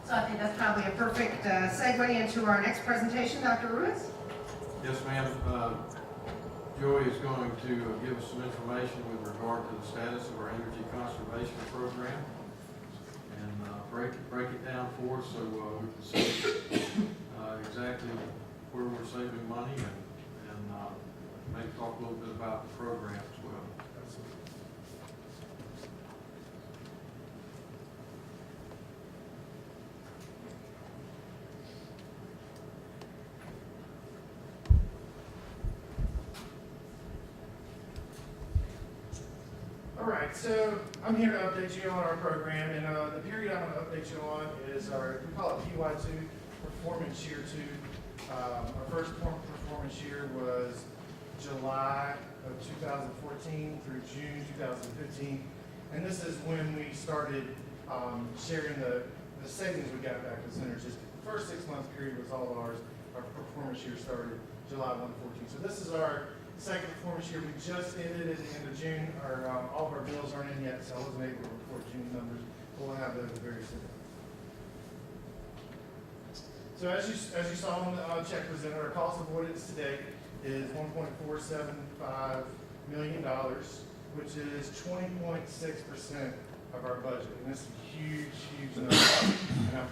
So I think that's probably a perfect segue into our next presentation. Dr. Ruiz? Yes, ma'am. Joey is going to give us some information with regard to the status of our energy conservation program and break it down for us so we can see exactly where we're saving money and maybe talk a little bit about the program as well. All right, so I'm here to update you on our program, and the period I'm going to update you on is we call it PY2, Performance Year 2. Our first performance year was July of 2014 through June 2015, and this is when we started sharing the savings we got back to Synergistic. The first 6-month period was all ours. Our performance year started July 1/14. So this is our second performance year. We just ended at the end of June. All of our bills aren't in yet, so I wasn't able to report June numbers, but we'll have those very soon. So as you saw on the check presented, our cost avoidance today is $1.475 million, which is 20.6% of our budget. And this is a huge number, and I'm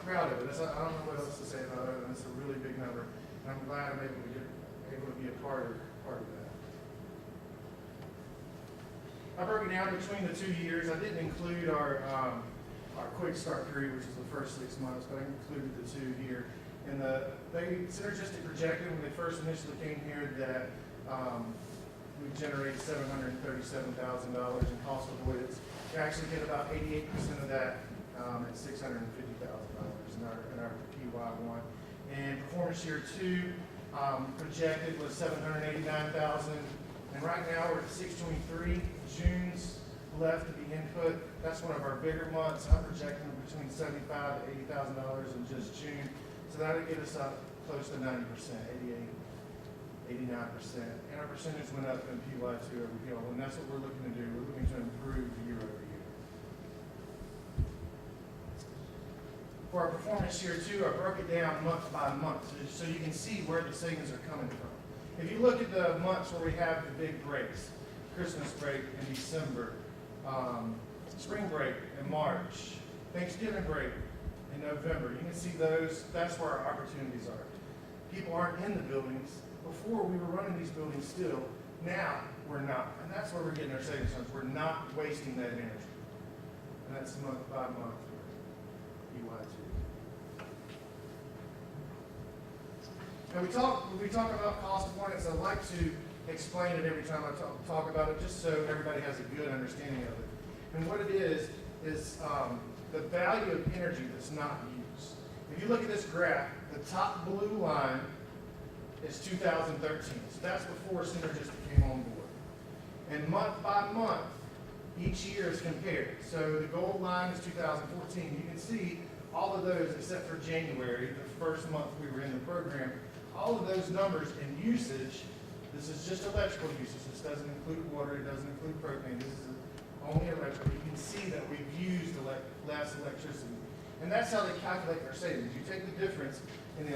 proud of it. I don't know what else to say about it, and it's a really big number. And I'm glad I'm able to be a part of that. I broke it down between the 2 years. I didn't include our quick start period, which is the first 6 months, but I included the 2 here. And Synergistic projected when they first initially came here that we generate $737,000 in cost avoidance. We actually get about 88% of that at $650,000 in our PY1. And performance year 2 projected was $789,000, and right now we're at 623. June's left to be input. That's one of our bigger months. I'm projecting between $75,000 to $80,000 in just June, so that would get us up close to 90%, 88, 89%. And our percentage went up in PY2 over here, and that's what we're looking to do. We're looking to improve year over year. For our performance year 2, I broke it down month by month so you can see where the savings are coming from. If you look at the months where we have the big breaks, Christmas break in December, spring break in March, Thanksgiving break in November, you can see that's where our opportunities are. People aren't in the buildings. Before we were running these buildings still, now we're not. And that's where we're getting our savings from. We're not wasting that energy. And that's month by month. Now we talk about cost avoidance. I like to explain it every time I talk about it, just so everybody has a good understanding of it. And what it is the value of energy that's not used. If you look at this graph, the top blue line is 2013. So that's before Synergistic came on board. And month by month, each year is compared. So the gold line is 2014. You can see all of those except for January, the first month we were in the program. All of those numbers in usage, this is just electrical usage. This doesn't include water, it doesn't include propane. This is only electrical. You can see that we've used less electricity. And that's how they calculate our savings. You take the difference in the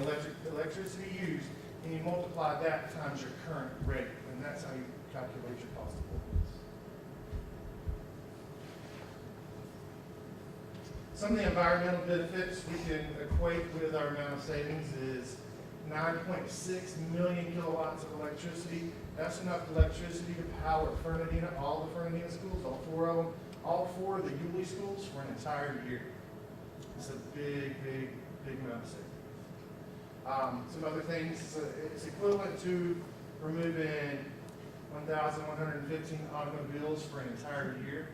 electricity used and you multiply that times your current rate. And that's how you calculate your cost of avoidance. Some of the environmental benefits we can equate with our amount of savings is 9.6 million kilowatts of electricity. That's enough electricity to power Fernandina, all the Fernandina schools, all 4 of them, all 4 of the Yulee schools for an entire year. It's a big amount of savings. Some other things, it's equivalent to removing 1,115 automobiles for an entire year,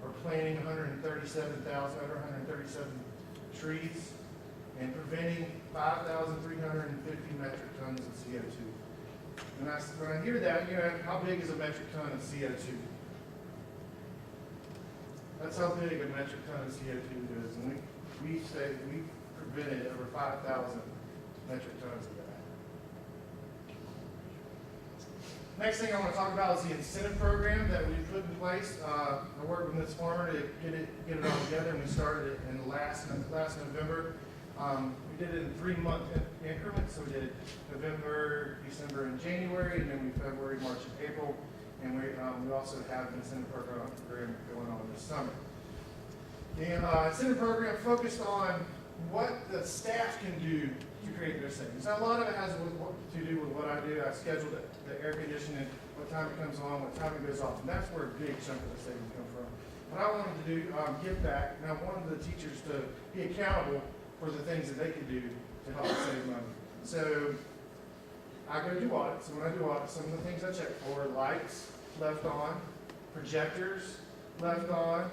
or planting 137 trees, and preventing 5,350 metric tons of CO2. And when I hear that, how big is a metric ton of CO2? That's how big a metric ton of CO2 is. And we say we prevented over 5,000 metric tons of that. Next thing I want to talk about is the incentive program that we put in place. I worked with Ms. Farmer to get it all together, and we started it in last November. We did it in 3-month increments, so we did November, December, and January, and then we February, March, and April. And we also have an incentive program going on this summer. The incentive program focused on what the staff can do to create their savings. Now, a lot of it has to do with what I do. I schedule the air conditioning, what time it comes on, what time it goes off, and that's where a big chunk of the savings come from. What I wanted to do, give back, and I wanted the teachers to be accountable for the things that they could do to help save money. So I go do audits, and when I do audits, some of the things I check for are lights left on, projectors left on.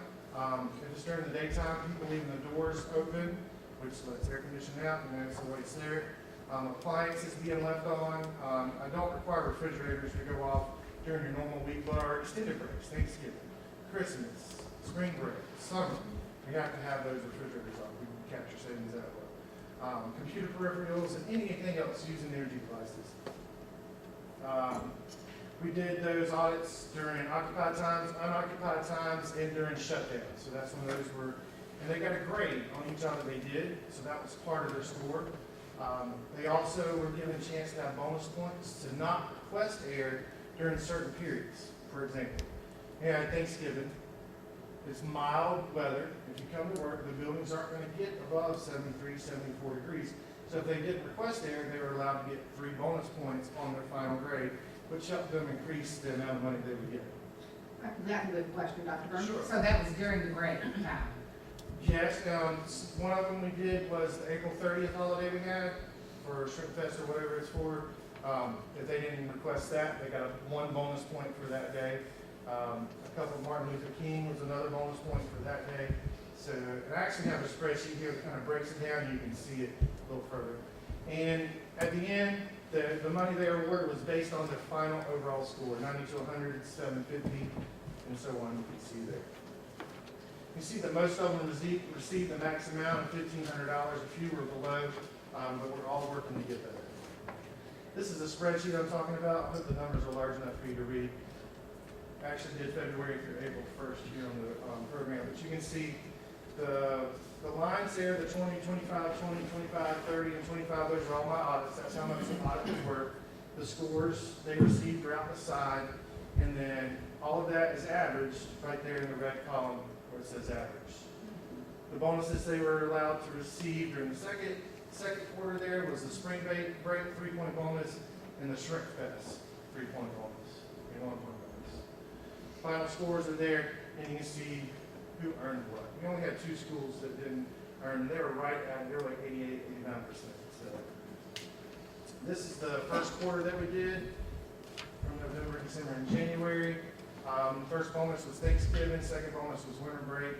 If it's during the daytime, people leaving the doors open, which lets air conditioning out, and there's the waste there. Appliances being left on. I don't require refrigerators to go off during your normal week, but our extended breaks, Thanksgiving, Christmas, spring break, summer, we have to have those refrigerators on. We can capture savings that way. Computer peripherals and anything else using energy devices. We did those audits during occupied times, unoccupied times, and during shutdowns. So that's when those were, and they got a grade on each audit they did, so that was part of their score. They also were given a chance to have bonus points to not request air during certain periods. For example, at Thanksgiving, it's mild weather. If you come to work, the buildings aren't going to get above 73, 74 degrees. So if they didn't request air, they were allowed to get 3 bonus points on their final grade, which helped them increase the amount of money they would get. That's a good question, Dr. Burns. Sure. So that was during the break time. Yes, one of them we did was the April 30th holiday we had for Shrimp Fest or whatever it's for. If they didn't request that, they got 1 bonus point for that day. A couple of Martin Luther King was another bonus point for that day. So I actually have a spreadsheet here that kind of breaks it down. You can see it a little further. And at the end, the money they were awarded was based on their final overall score, 90 to 100, 750, and so on. You can see there. You see that most of them received the max amount of $1,500. A few were below, but we're all working to get that. This is a spreadsheet I'm talking about. I hope the numbers are large enough for you to read. I actually did February through April 1st here on the program, but you can see the lines there, the 20, 25, 20, 25, 30, and 25, those are all my audits. That's how much the audits were. The scores they received are out the side, and then all of that is averaged right there in the red column where it says average. The bonuses they were allowed to receive during the second quarter there was the spring break 3-point bonus and the Shrimp Fest 3-point bonus and 1-point bonus. Final scores are there, and you can see who earned what. We only had 2 schools that didn't earn. They were right at, they were like 88, 89%. So this is the first quarter that we did from November, December, and January. First bonus was Thanksgiving. Second bonus was winter break.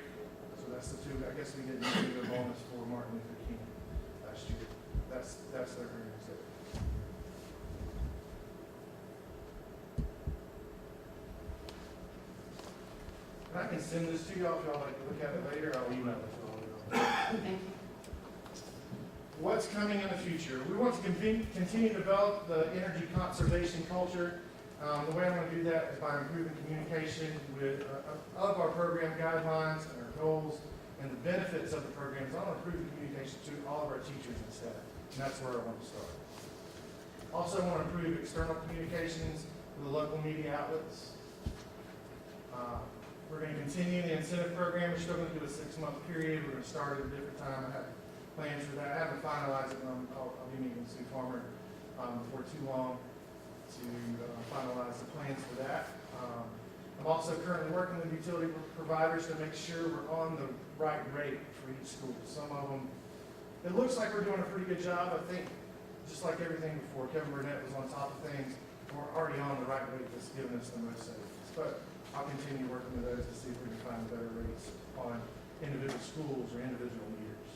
So that's the 2. I guess we didn't do the bonus for Martin Luther King last year. That's their earnings there. I can send this to y'all if y'all like to look at it later. I'll email it to all of you. Thank you. What's coming in the future? We want to continue to develop the energy conservation culture. The way I'm going to do that is by improving communication with of our program guidelines and our goals and the benefits of the programs. I want to improve the communication to all of our teachers and staff, and that's where I want to start. Also, I want to improve external communications with the local media outlets. We're going to continue the incentive program. We're still going to do a 6-month period. We're going to start at a different time. I have plans for that. I haven't finalized it. I'll be meeting with Sue Farmer before too long to finalize the plans for that. I'm also currently working with utility providers to make sure we're on the right rate for each school. Some of them, it looks like we're doing a pretty good job. I think, just like everything before, Kevin Burnett was on top of things. We're already on the right rate that's giving us the most savings. But I'll continue working with those to see if we can find better rates on individual schools or individual meters.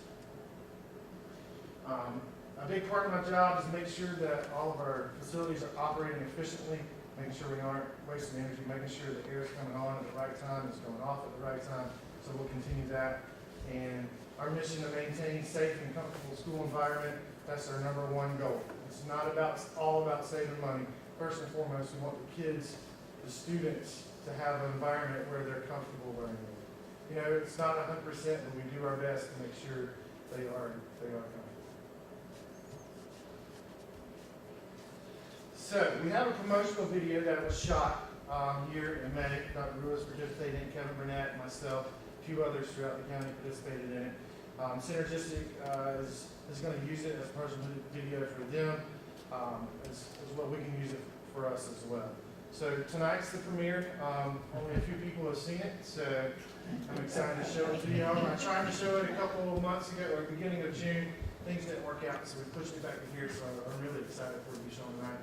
A big part of my job is to make sure that all of our facilities are operating efficiently, making sure we aren't wasting energy, making sure the air is coming on at the right time, it's going off at the right time. So we'll continue that. And our mission to maintain safe and comfortable school environment, that's our #1 goal. It's not all about saving money. first and foremost, we want the kids, the students, to have an environment where they're comfortable learning. You know, it's not 100%, but we do our best to make sure they are comfortable. So, we have a promotional video that was shot here in May. Dr. Ruiz participated in it, Kevin Burnett, myself, a few others throughout the county participated in it. Synergistic is going to use it as a personal video for them, as well we can use it for us as well. So tonight's the premiere. Only a few people have seen it, so I'm excited to show it to y'all. I tried to show it a couple of months ago, or beginning of June. Things didn't work out, so we pushed it back to here, so I'm really excited for it to be shown tonight.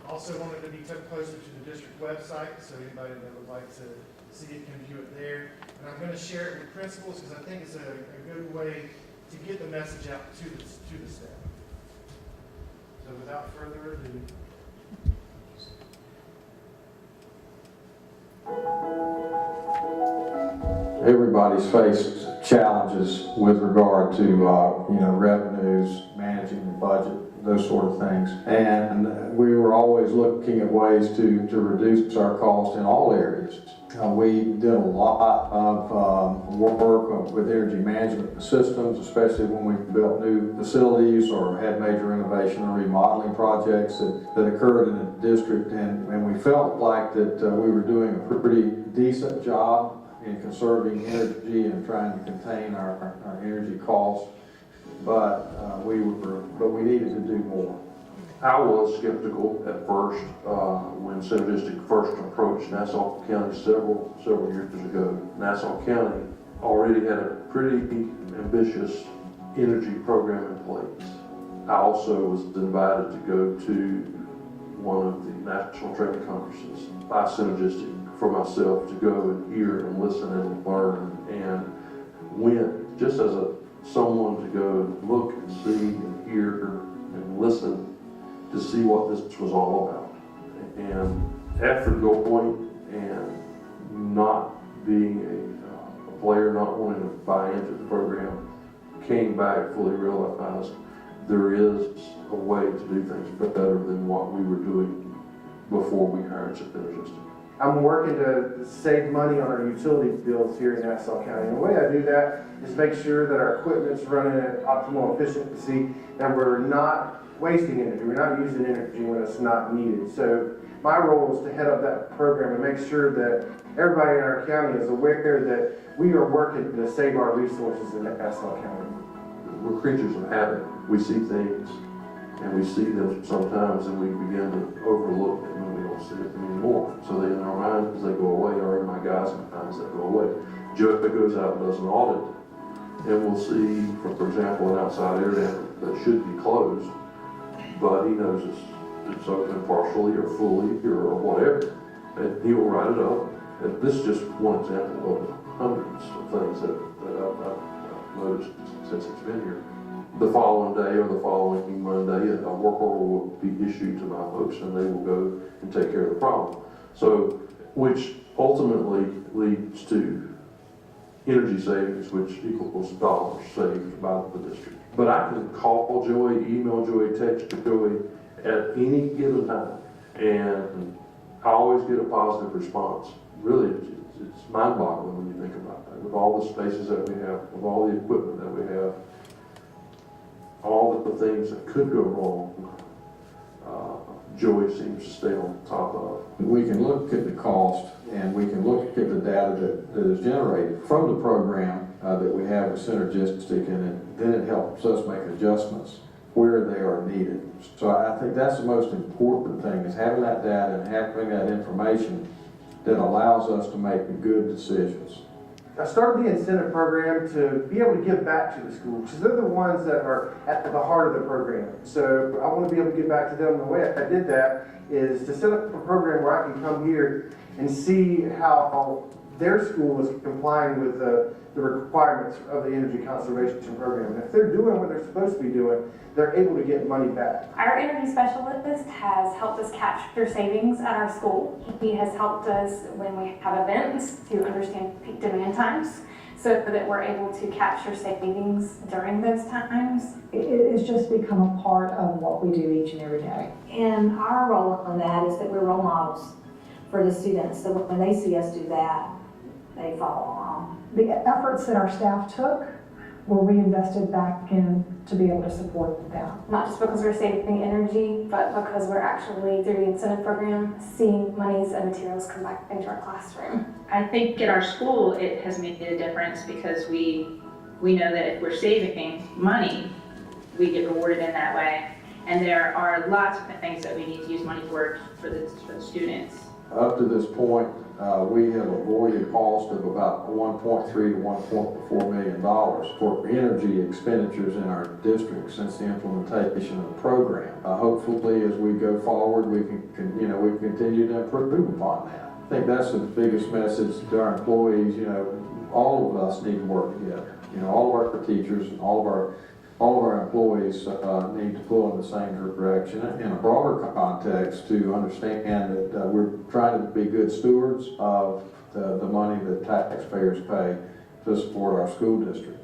Also wanted to be tucked closer to the district website, so anybody that would like to see it can view it there. And I'm going to share it with principals because I think it's a good way to get the message out to the staff. So without further ado. Everybody's faced challenges with regard to, revenues, managing the budget, those sort of things. And we were always looking at ways to reduce our cost in all areas. We did a lot of work with energy management systems, especially when we built new facilities or had major renovation or remodeling projects that occurred in the district. And we felt like that we were doing a pretty decent job in conserving energy and trying to contain our energy costs, but we needed to do more. I was skeptical at first when Synergistic first approached Nassau County several years ago. Nassau County already had a pretty ambitious energy program in place. I also was invited to go to one of the national training conferences by Synergistic for myself to go and hear and listen and learn, and went just as someone to go and look and see and hear and listen to see what this was all about. And after going and not being a player, not wanting to buy into the program, came back fully realized there is a way to do things better than what we were doing before we hired Synergistic. I'm working to save money on our utility bills here in Nassau County. And the way I do that is make sure that our equipment's running at optimal efficiency and we're not wasting energy. We're not using energy when it's not needed. So my role is to head up that program and make sure that everybody in our county is aware that we are working to save our resources in Nassau County. We're creatures of habit. We see things and we see them sometimes and we begin to overlook them and we don't see them anymore. So they, in our minds, they go away, or in my guys' minds, they go away. Joe goes out and does an audit, and we'll see, for example, an outside air dam that should be closed, but he knows it's open partially or fully or whatever, and he will write it up. And this is just one example of hundreds of things that I've noticed since it's been here. The following day or the following Monday, a work order will be issued to my folks and they will go and take care of the problem. So, which ultimately leads to energy savings, which equals dollars saved by the district. But I can call Joey, email Joey, text Joey at any given time, and I always get a positive response. Really, it's mind-boggling when you think about that. With all the spaces that we have, with all the equipment that we have, all of the things that could go wrong, Joey seems to stay on top of. We can look at the cost and we can look at the data that is generated from the program that we have with Synergistic, and then it helps us make adjustments where they are needed. So I think that's the most important thing, is having that data and having that information that allows us to make good decisions. I started the incentive program to be able to give back to the school, because they're the ones that are at the heart of the program. So I want to be able to give back to them. The way I did that is to set up a program where I can come here and see how their school is complying with the requirements of the energy conservation program. And if they're doing what they're supposed to be doing, they're able to get money back. Our energy specialist has helped us capture savings at our school. He has helped us when we have events to understand peak demand times. so that we're able to capture savings during those times. It's just become a part of what we do each and every day. And our role in that is that we're role models for the students, so when they see us do that, they follow along. The efforts that our staff took were reinvested back in to be able to support them. Not just because we're saving energy, but because we're actually, through the incentive program, seeing monies and materials come back into our classroom. I think at our school, it has made a difference because we know that if we're saving money, we get rewarded in that way. And there are lots of things that we need to use money for the students. Up to this point, we have avoided cost of about $1.3 to $1.4 million for energy expenditures in our district since the implementation of the program. Hopefully, as we go forward, we can continue to improve upon that. I think that's the biggest message to our employees. All of us need to work together. All of our teachers and all of our employees need to pull in the same direction in a broader context to understand that we're trying to be good stewards of the money that taxpayers pay to support our school district.